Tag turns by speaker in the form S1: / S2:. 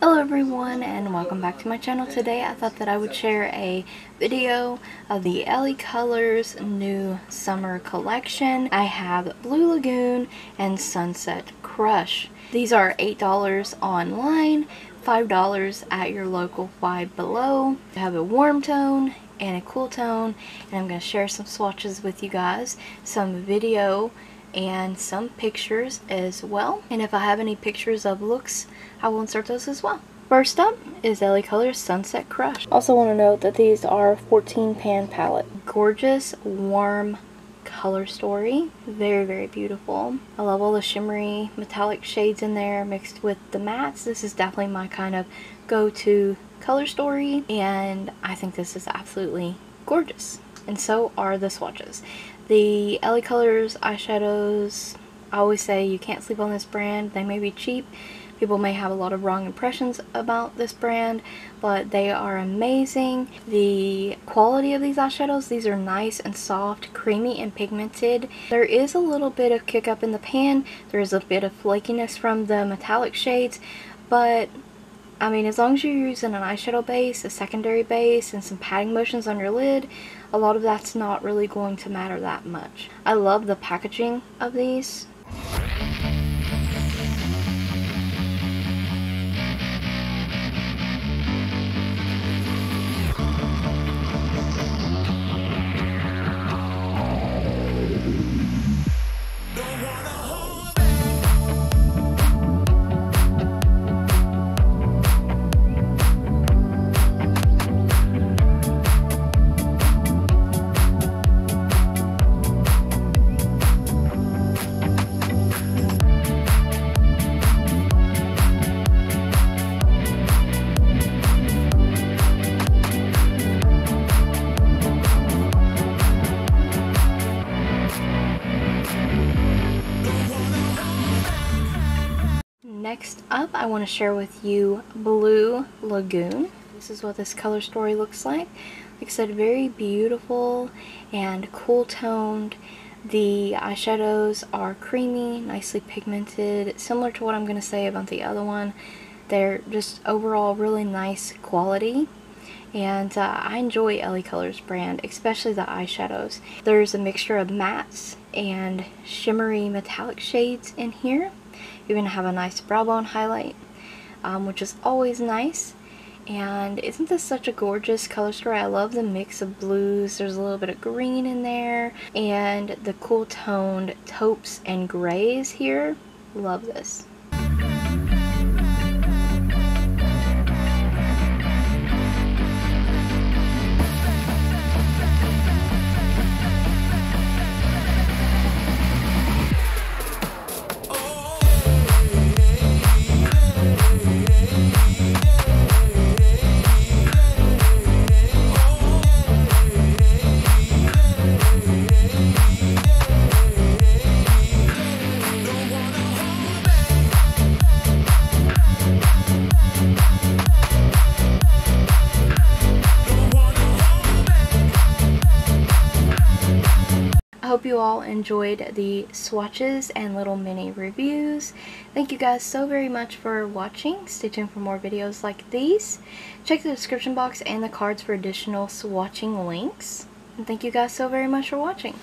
S1: Hello everyone and welcome back to my channel. Today I thought that I would share a video of the LaColors new summer collection. I have Blue Lagoon and Sunset Crush. These are $8 online, $5 at your local Five Below. I have a warm tone and a cool tone, and I'm going to share some swatches with you guys, some video and some pictures as well. And if I have any pictures of looks, I will insert those as well. First up is LaColors Sunset Crush. Also want to note that these are 14 pan palette. Gorgeous, warm color story. Very, very beautiful. I love all the shimmery metallic shades in there mixed with the mattes. This is definitely my kind of go-to color story, and I think this is absolutely gorgeous. And so are the swatches. The LaColors eyeshadows, I always say you can't sleep on this brand. They may be cheap. People may have a lot of wrong impressions about this brand, but they are amazing. The quality of these eyeshadows, these are nice and soft, creamy and pigmented. There is a little bit of kick up in the pan. There is a bit of flakiness from the metallic shades, but I mean, as long as you're using an eyeshadow base, a secondary base, and some patting motions on your lid, a lot of that's not really going to matter that much. I love the packaging of these. Next up, I want to share with you Blue Lagoon. This is what this color story looks like. Like I said, very beautiful and cool toned. The eyeshadows are creamy, nicely pigmented, similar to what I'm going to say about the other one. They're just overall really nice quality. And I enjoy LaColors brand, especially the eyeshadows. There's a mixture of mattes and shimmery metallic shades in here. You're going to have a nice brow bone highlight, which is always nice. And isn't this such a gorgeous color story? I love the mix of blues. There's a little bit of green in there, and the cool toned taupes and grays here. Love this. I hope you all enjoyed the swatches and little mini reviews. Thank you guys so very much for watching. Stay tuned for more videos like these. Check the description box and the cards for additional swatching links. And thank you guys so very much for watching.